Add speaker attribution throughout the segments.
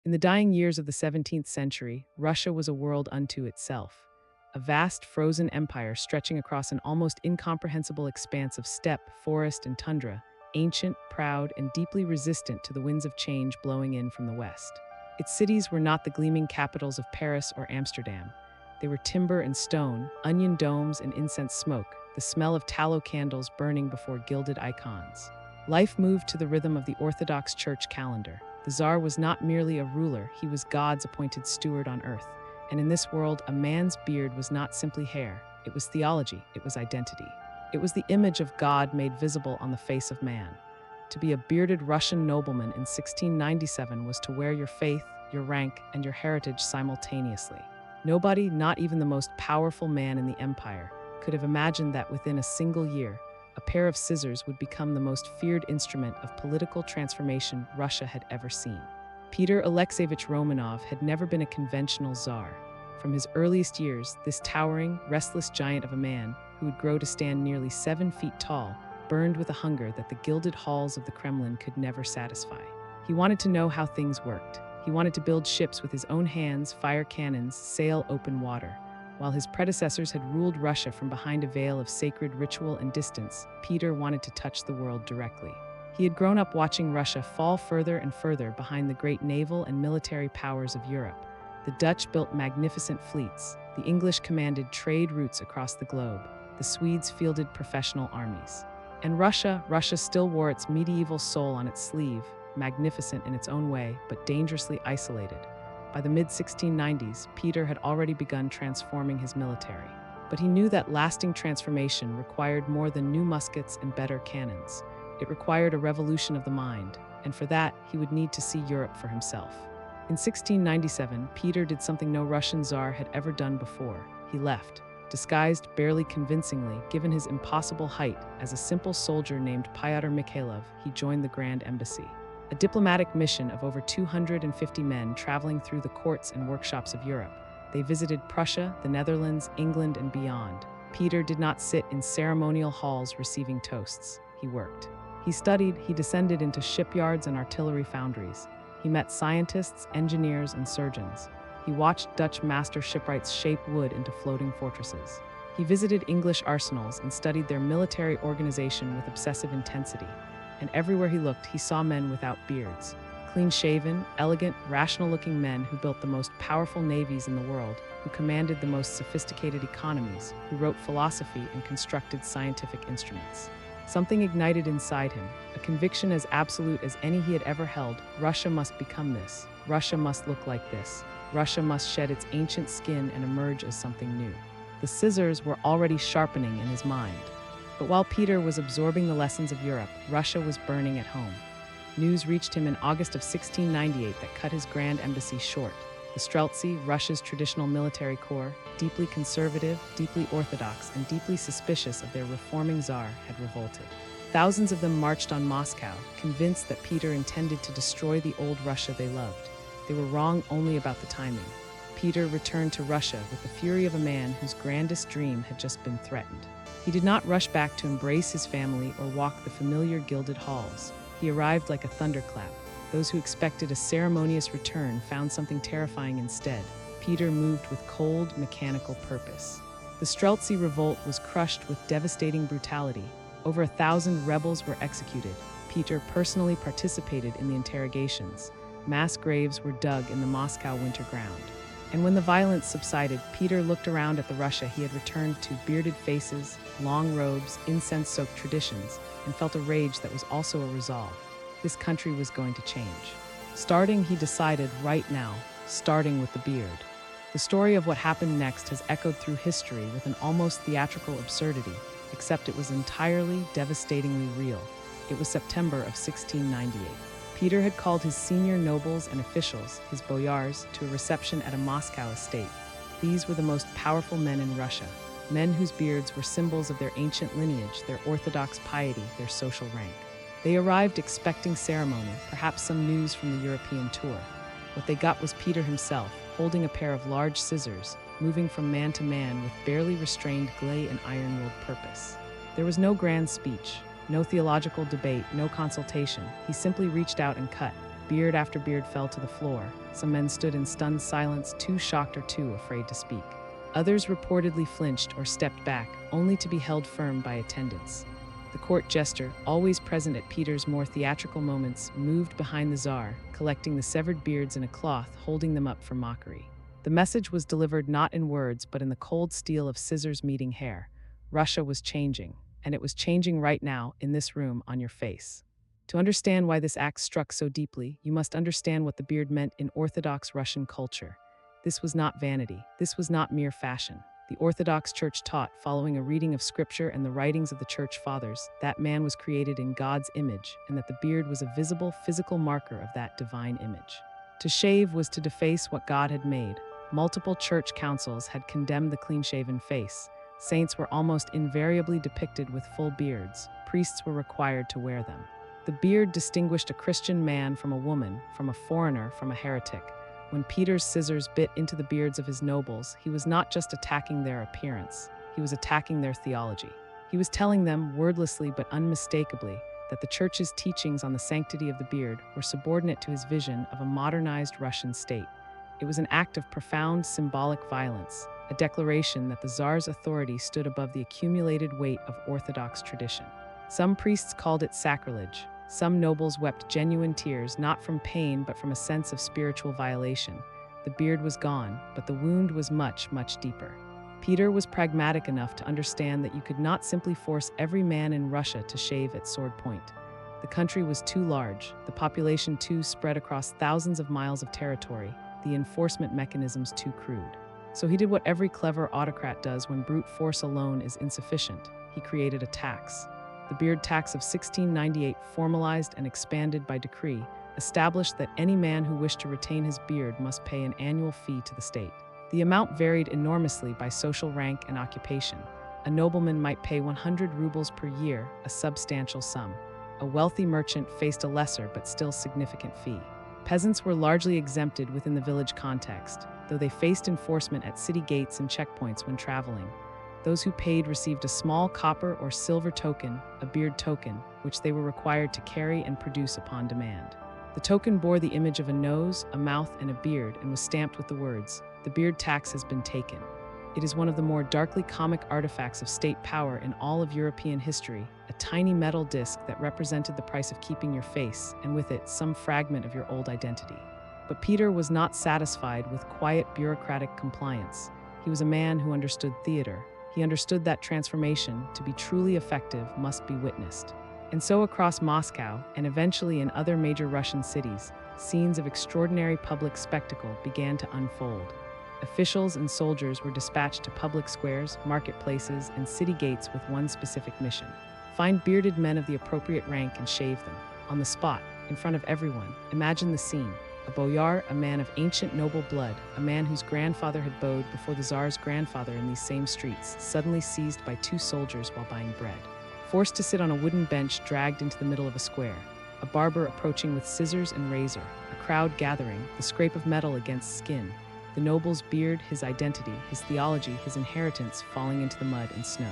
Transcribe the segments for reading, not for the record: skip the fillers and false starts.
Speaker 1: In the dying years of the 17th century, Russia was a world unto itself, a vast frozen empire stretching across an almost incomprehensible expanse of steppe, forest, and tundra, ancient, proud, and deeply resistant to the winds of change blowing in from the west. Its cities were not the gleaming capitals of Paris or Amsterdam. They were timber and stone, onion domes and incense smoke, the smell of tallow candles burning before gilded icons. Life moved to the rhythm of the Orthodox Church calendar. The Tsar was not merely a ruler, he was God's appointed steward on earth. And in this world, a man's beard was not simply hair. It was theology, it was identity. It was the image of God made visible on the face of man. To be a bearded Russian nobleman in 1697 was to wear your faith, your rank, and your heritage simultaneously. Nobody, not even the most powerful man in the empire, could have imagined that within a single year, a pair of scissors would become the most feared instrument of political transformation Russia had ever seen. Peter Alexeyevich Romanov had never been a conventional czar. From his earliest years, this towering, restless giant of a man, who would grow to stand nearly 7 feet tall, burned with a hunger that the gilded halls of the Kremlin could never satisfy. He wanted to know how things worked. He wanted to build ships with his own hands, fire cannons, sail open water. While his predecessors had ruled Russia from behind a veil of sacred ritual and distance, Peter wanted to touch the world directly. He had grown up watching Russia fall further and further behind the great naval and military powers of Europe. The Dutch built magnificent fleets, the English commanded trade routes across the globe, the Swedes fielded professional armies. And Russia still wore its medieval soul on its sleeve, magnificent in its own way, but dangerously isolated. By the mid-1690s, Peter had already begun transforming his military. But he knew that lasting transformation required more than new muskets and better cannons. It required a revolution of the mind, and for that, he would need to see Europe for himself. In 1697, Peter did something no Russian czar had ever done before. He left, disguised barely convincingly, given his impossible height, as a simple soldier named Pyotr Mikhailov. He joined the Grand Embassy, a diplomatic mission of over 250 men traveling through the courts and workshops of Europe. They visited Prussia, the Netherlands, England, and beyond. Peter did not sit in ceremonial halls receiving toasts. He worked. He studied, he descended into shipyards and artillery foundries. He met scientists, engineers, and surgeons. He watched Dutch master shipwrights shape wood into floating fortresses. He visited English arsenals and studied their military organization with obsessive intensity. And everywhere he looked, he saw men without beards, clean-shaven, elegant, rational-looking men who built the most powerful navies in the world, who commanded the most sophisticated economies, who wrote philosophy and constructed scientific instruments. Something ignited inside him, a conviction as absolute as any he had ever held. Russia must become this. Russia must look like this. Russia must shed its ancient skin and emerge as something new. The scissors were already sharpening in his mind. But while Peter was absorbing the lessons of Europe, Russia was burning at home. News reached him in August of 1698 that cut his Grand Embassy short. The Streltsy, Russia's traditional military corps, deeply conservative, deeply orthodox, and deeply suspicious of their reforming czar, had revolted. Thousands of them marched on Moscow, convinced that Peter intended to destroy the old Russia they loved. They were wrong only about the timing. Peter returned to Russia with the fury of a man whose grandest dream had just been threatened. He did not rush back to embrace his family or walk the familiar gilded halls. He arrived like a thunderclap. Those who expected a ceremonious return found something terrifying instead. Peter moved with cold, mechanical purpose. The Streltsy revolt was crushed with devastating brutality. Over 1,000 rebels were executed. Peter personally participated in the interrogations. Mass graves were dug in the Moscow winter ground. And when the violence subsided, Peter looked around at the Russia he had returned to, bearded faces, long robes, incense-soaked traditions, and felt a rage that was also a resolve. This country was going to change. He decided right now, starting with the beard. The story of what happened next has echoed through history with an almost theatrical absurdity, except it was entirely, devastatingly real. It was September of 1698. Peter had called his senior nobles and officials, his boyars, to a reception at a Moscow estate. These were the most powerful men in Russia, men whose beards were symbols of their ancient lineage, their orthodox piety, their social rank. They arrived expecting ceremony, perhaps some news from the European tour. What they got was Peter himself, holding a pair of large scissors, moving from man to man with barely restrained glee and iron-willed purpose. There was no grand speech, no theological debate, no consultation. He simply reached out and cut. Beard after beard fell to the floor. Some men stood in stunned silence, too shocked or too afraid to speak. Others reportedly flinched or stepped back, only to be held firm by attendants. The court jester, always present at Peter's more theatrical moments, moved behind the Tsar, collecting the severed beards in a cloth, holding them up for mockery. The message was delivered not in words, but in the cold steel of scissors meeting hair. Russia was changing, and it was changing right now, in this room, on your face. To understand why this act struck so deeply, you must understand what the beard meant in Orthodox Russian culture. This was not vanity. This was not mere fashion. The Orthodox Church taught, following a reading of Scripture and the writings of the Church Fathers, that man was created in God's image and that the beard was a visible, physical marker of that divine image. To shave was to deface what God had made. Multiple church councils had condemned the clean-shaven face. Saints were almost invariably depicted with full beards. Priests were required to wear them. The beard distinguished a Christian man from a woman, from a foreigner from a heretic. When Peter's scissors bit into the beards of his nobles, he was not just attacking their appearance, he was attacking their theology. He was telling them, wordlessly but unmistakably, that the Church's teachings on the sanctity of the beard were subordinate to his vision of a modernized Russian state. It was an act of profound symbolic violence, a declaration that the Tsar's authority stood above the accumulated weight of Orthodox tradition. Some priests called it sacrilege. Some nobles wept genuine tears, not from pain but from a sense of spiritual violation. The beard was gone, but the wound was much, much deeper. Peter was pragmatic enough to understand that you could not simply force every man in Russia to shave at sword point. The country was too large, the population too spread across thousands of miles of territory, the enforcement mechanisms too crude. So he did what every clever autocrat does when brute force alone is insufficient. He created a tax. The beard tax of 1698, formalized and expanded by decree, established that any man who wished to retain his beard must pay an annual fee to the state. The amount varied enormously by social rank and occupation. A nobleman might pay 100 rubles per year, a substantial sum. A wealthy merchant faced a lesser but still significant fee. Peasants were largely exempted within the village context, though they faced enforcement at city gates and checkpoints when traveling. Those who paid received a small copper or silver token, a beard token, which they were required to carry and produce upon demand. The token bore the image of a nose, a mouth, and a beard and was stamped with the words, "The beard tax has been taken." It is one of the more darkly comic artifacts of state power in all of European history, a tiny metal disc that represented the price of keeping your face, and with it, some fragment of your old identity. But Peter was not satisfied with quiet bureaucratic compliance. He was a man who understood theater. He understood that transformation, to be truly effective, must be witnessed. And so across Moscow, and eventually in other major Russian cities, scenes of extraordinary public spectacle began to unfold. Officials and soldiers were dispatched to public squares, marketplaces, and city gates with one specific mission: find bearded men of the appropriate rank and shave them. On the spot, in front of everyone, imagine the scene. A boyar, a man of ancient noble blood, a man whose grandfather had bowed before the Tsar's grandfather in these same streets, suddenly seized by two soldiers while buying bread. Forced to sit on a wooden bench dragged into the middle of a square. A barber approaching with scissors and razor. A crowd gathering, the scrape of metal against skin. The noble's beard, his identity, his theology, his inheritance falling into the mud and snow.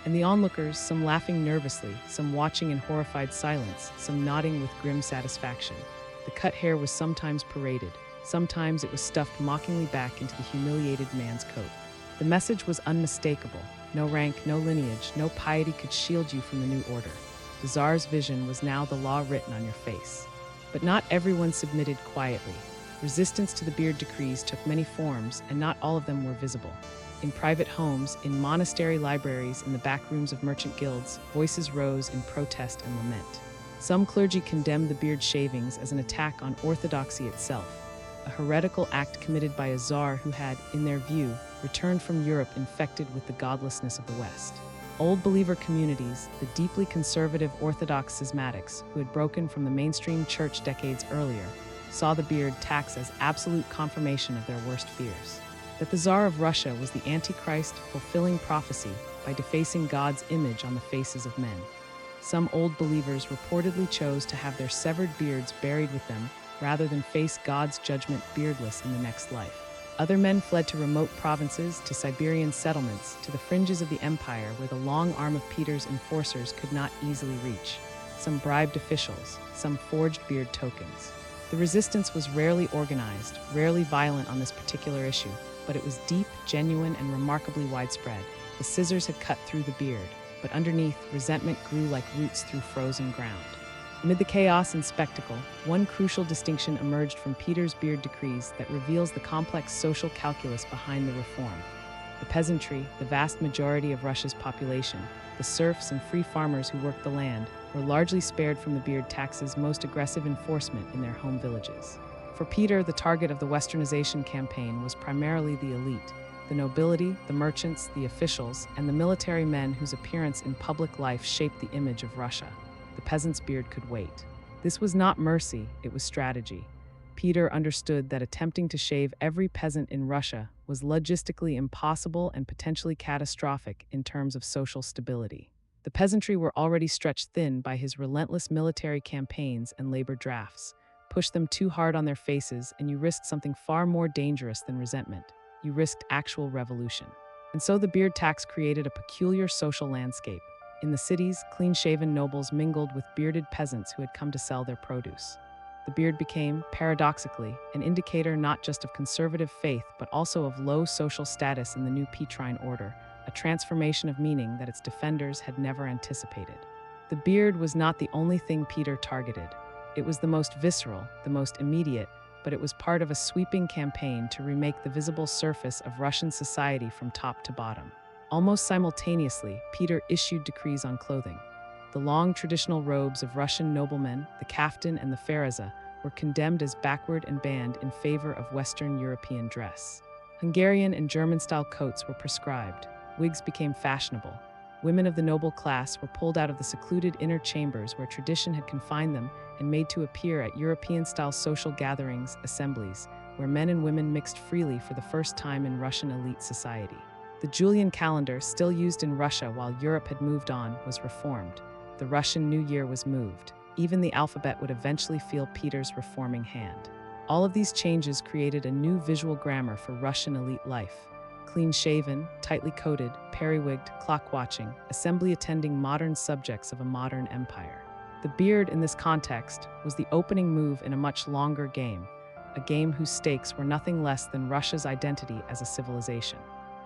Speaker 1: And the onlookers, some laughing nervously, some watching in horrified silence, some nodding with grim satisfaction. The cut hair was sometimes paraded, sometimes it was stuffed mockingly back into the humiliated man's coat. The message was unmistakable. No rank, no lineage, no piety could shield you from the new order. The Tsar's vision was now the law written on your face. But not everyone submitted quietly. Resistance to the beard decrees took many forms, and not all of them were visible. In private homes, in monastery libraries, in the back rooms of merchant guilds, voices rose in protest and lament. Some clergy condemned the beard shavings as an attack on orthodoxy itself, a heretical act committed by a czar who had, in their view, returned from Europe infected with the godlessness of the West. Old believer communities, the deeply conservative Orthodox schismatics who had broken from the mainstream church decades earlier, saw the beard tax as absolute confirmation of their worst fears. That the Tsar of Russia was the Antichrist fulfilling prophecy by defacing God's image on the faces of men. Some old believers reportedly chose to have their severed beards buried with them rather than face God's judgment beardless in the next life. Other men fled to remote provinces, to Siberian settlements, to the fringes of the empire where the long arm of Peter's enforcers could not easily reach. Some bribed officials, some forged beard tokens. The resistance was rarely organized, rarely violent on this particular issue, but it was deep, genuine, and remarkably widespread. The scissors had cut through the beard, but underneath, resentment grew like roots through frozen ground. Amid the chaos and spectacle, one crucial distinction emerged from Peter's beard decrees that reveals the complex social calculus behind the reform. The peasantry, the vast majority of Russia's population, the serfs and free farmers who worked the land, were largely spared from the beard tax's most aggressive enforcement in their home villages. For Peter, the target of the westernization campaign was primarily the elite, the nobility, the merchants, the officials, and the military men whose appearance in public life shaped the image of Russia. The peasant's beard could wait. This was not mercy, it was strategy. Peter understood that attempting to shave every peasant in Russia was logistically impossible and potentially catastrophic in terms of social stability. The peasantry were already stretched thin by his relentless military campaigns and labor drafts. Push them too hard on their faces, and you risked something far more dangerous than resentment. You risked actual revolution. And so the beard tax created a peculiar social landscape. In the cities, clean-shaven nobles mingled with bearded peasants who had come to sell their produce. The beard became, paradoxically, an indicator not just of conservative faith but also of low social status in the new Petrine order, a transformation of meaning that its defenders had never anticipated. The beard was not the only thing Peter targeted. It was the most visceral, the most immediate, but it was part of a sweeping campaign to remake the visible surface of Russian society from top to bottom. Almost simultaneously, Peter issued decrees on clothing. The long traditional robes of Russian noblemen, the kaftan and the faraza, were condemned as backward and banned in favor of Western European dress. Hungarian and German-style coats were prescribed. Wigs became fashionable. Women of the noble class were pulled out of the secluded inner chambers where tradition had confined them and made to appear at European-style social gatherings, assemblies, where men and women mixed freely for the first time in Russian elite society. The Julian calendar, still used in Russia while Europe had moved on, was reformed. The Russian New Year was moved. Even the alphabet would eventually feel Peter's reforming hand. All of these changes created a new visual grammar for Russian elite life. Clean-shaven, tightly coated, periwigged, clock-watching, assembly-attending modern subjects of a modern empire. The beard, in this context, was the opening move in a much longer game, a game whose stakes were nothing less than Russia's identity as a civilization.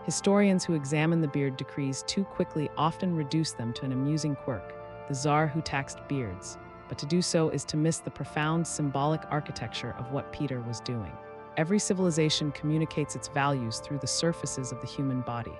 Speaker 1: Historians who examine the beard decrees too quickly often reduce them to an amusing quirk, the Tsar who taxed beards, but to do so is to miss the profound symbolic architecture of what Peter was doing. Every civilization communicates its values through the surfaces of the human body.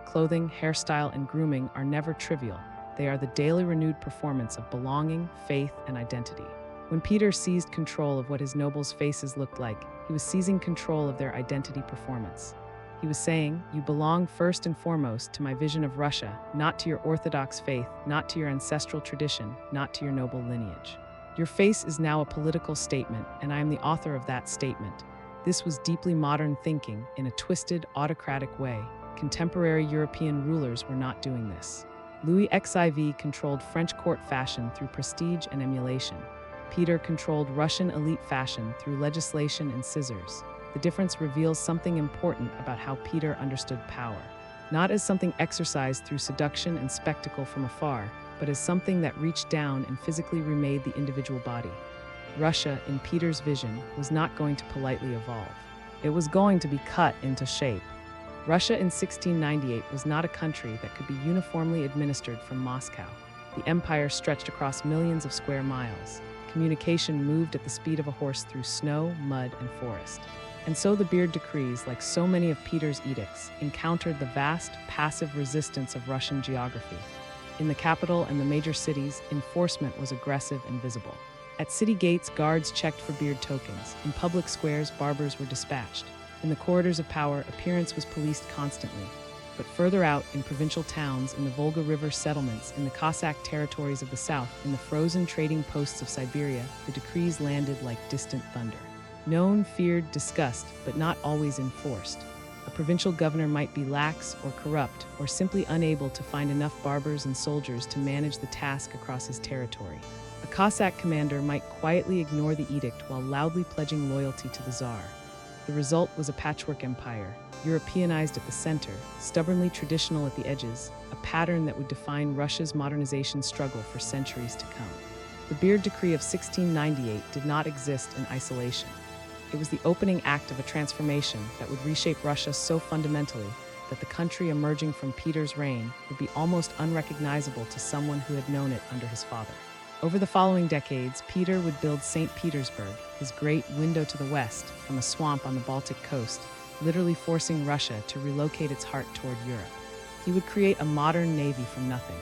Speaker 1: Clothing, hairstyle, and grooming are never trivial. They are the daily renewed performance of belonging, faith, and identity. When Peter seized control of what his nobles' faces looked like, he was seizing control of their identity performance. He was saying, "You belong first and foremost to my vision of Russia, not to your Orthodox faith, not to your ancestral tradition, not to your noble lineage. Your face is now a political statement, and I am the author of that statement." This was deeply modern thinking in a twisted, autocratic way. Contemporary European rulers were not doing this. Louis XIV controlled French court fashion through prestige and emulation. Peter controlled Russian elite fashion through legislation and scissors. The difference reveals something important about how Peter understood power. Not as something exercised through seduction and spectacle from afar, but as something that reached down and physically remade the individual body. Russia, in Peter's vision, was not going to politely evolve. It was going to be cut into shape. Russia in 1698 was not a country that could be uniformly administered from Moscow. The empire stretched across millions of square miles. Communication moved at the speed of a horse through snow, mud, and forest. And so the beard decrees, like so many of Peter's edicts, encountered the vast, passive resistance of Russian geography. In the capital and the major cities, enforcement was aggressive and visible. At city gates, guards checked for beard tokens. In public squares, barbers were dispatched. In the corridors of power, appearance was policed constantly. But further out, in provincial towns, in the Volga River settlements, in the Cossack territories of the south, in the frozen trading posts of Siberia, the decrees landed like distant thunder. Known, feared, discussed, but not always enforced. A provincial governor might be lax or corrupt, or simply unable to find enough barbers and soldiers to manage the task across his territory. A Cossack commander might quietly ignore the edict while loudly pledging loyalty to the Tsar. The result was a patchwork empire, Europeanized at the center, stubbornly traditional at the edges, a pattern that would define Russia's modernization struggle for centuries to come. The Beard Decree of 1698 did not exist in isolation. It was the opening act of a transformation that would reshape Russia so fundamentally that the country emerging from Peter's reign would be almost unrecognizable to someone who had known it under his father. Over the following decades, Peter would build St. Petersburg, his great window to the west, from a swamp on the Baltic coast, literally forcing Russia to relocate its heart toward Europe. He would create a modern navy from nothing.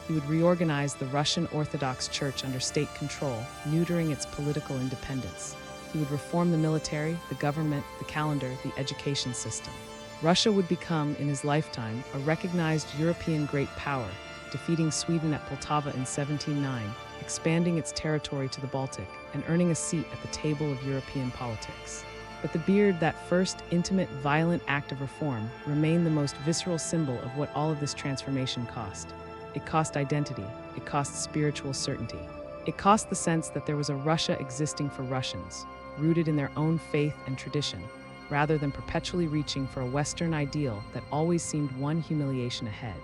Speaker 1: He would reorganize the Russian Orthodox Church under state control, neutering its political independence. He would reform the military, the government, the calendar, the education system. Russia would become, in his lifetime, a recognized European great power, defeating Sweden at Poltava in 1709, expanding its territory to the Baltic, and earning a seat at the table of European politics. But the beard, that first intimate, violent act of reform, remained the most visceral symbol of what all of this transformation cost. It cost identity. It cost spiritual certainty. It cost the sense that there was a Russia existing for Russians, rooted in their own faith and tradition, rather than perpetually reaching for a Western ideal that always seemed one humiliation ahead.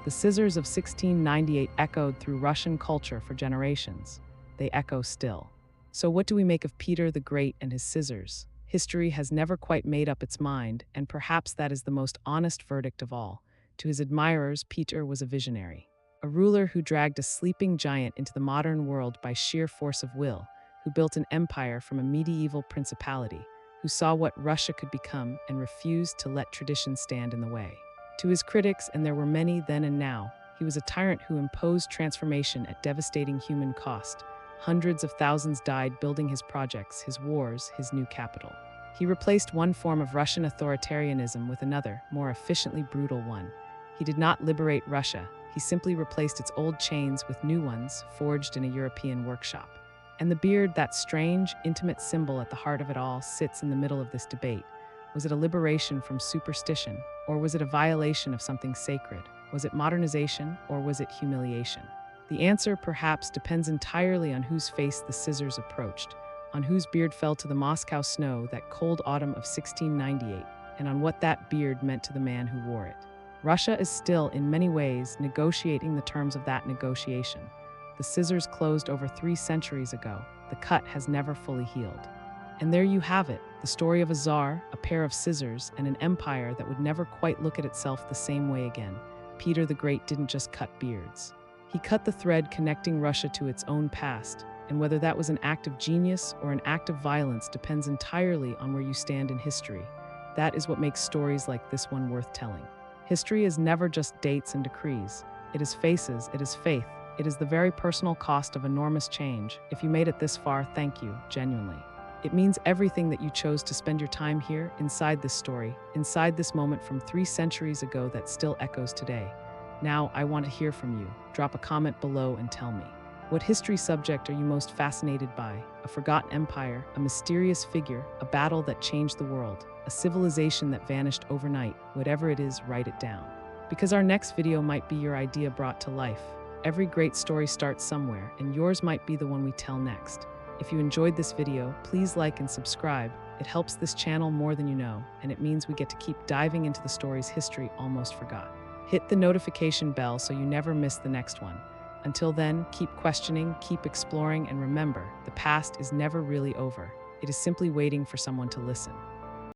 Speaker 1: The scissors of 1698 echoed through Russian culture for generations. They echo still. So what do we make of Peter the Great and his scissors? History has never quite made up its mind, and perhaps that is the most honest verdict of all. To his admirers, Peter was a visionary, a ruler who dragged a sleeping giant into the modern world by sheer force of will, who built an empire from a medieval principality, who saw what Russia could become and refused to let tradition stand in the way. To his critics, and there were many then and now, he was a tyrant who imposed transformation at devastating human cost. Hundreds of thousands died building his projects, his wars, his new capital. He replaced one form of Russian authoritarianism with another, more efficiently brutal one. He did not liberate Russia. He simply replaced its old chains with new ones, forged in a European workshop. And the beard, that strange, intimate symbol at the heart of it all, sits in the middle of this debate. Was it a liberation from superstition, or was it a violation of something sacred? Was it modernization, or was it humiliation? The answer, perhaps, depends entirely on whose face the scissors approached, on whose beard fell to the Moscow snow that cold autumn of 1698, and on what that beard meant to the man who wore it. Russia is still, in many ways, negotiating the terms of that negotiation. The scissors closed over 3 centuries ago. The cut has never fully healed. And there you have it, the story of a czar, a pair of scissors, and an empire that would never quite look at itself the same way again. Peter the Great didn't just cut beards. He cut the thread connecting Russia to its own past, and whether that was an act of genius or an act of violence depends entirely on where you stand in history. That is what makes stories like this one worth telling. History is never just dates and decrees. It is faces, it is faith, it is the very personal cost of enormous change. If you made it this far, thank you, genuinely. It means everything that you chose to spend your time here, inside this story, inside this moment from 3 centuries ago that still echoes today. Now, I want to hear from you. Drop a comment below and tell me. What history subject are you most fascinated by? A forgotten empire, a mysterious figure, a battle that changed the world, a civilization that vanished overnight? Whatever it is, write it down. Because our next video might be your idea brought to life. Every great story starts somewhere, and yours might be the one we tell next. If you enjoyed this video, please like and subscribe. It helps this channel more than you know, and it means we get to keep diving into the stories history almost forgot. Hit the notification bell so you never miss the next one. Until then, keep questioning, keep exploring, and remember, the past is never really over. It is simply waiting for someone to listen.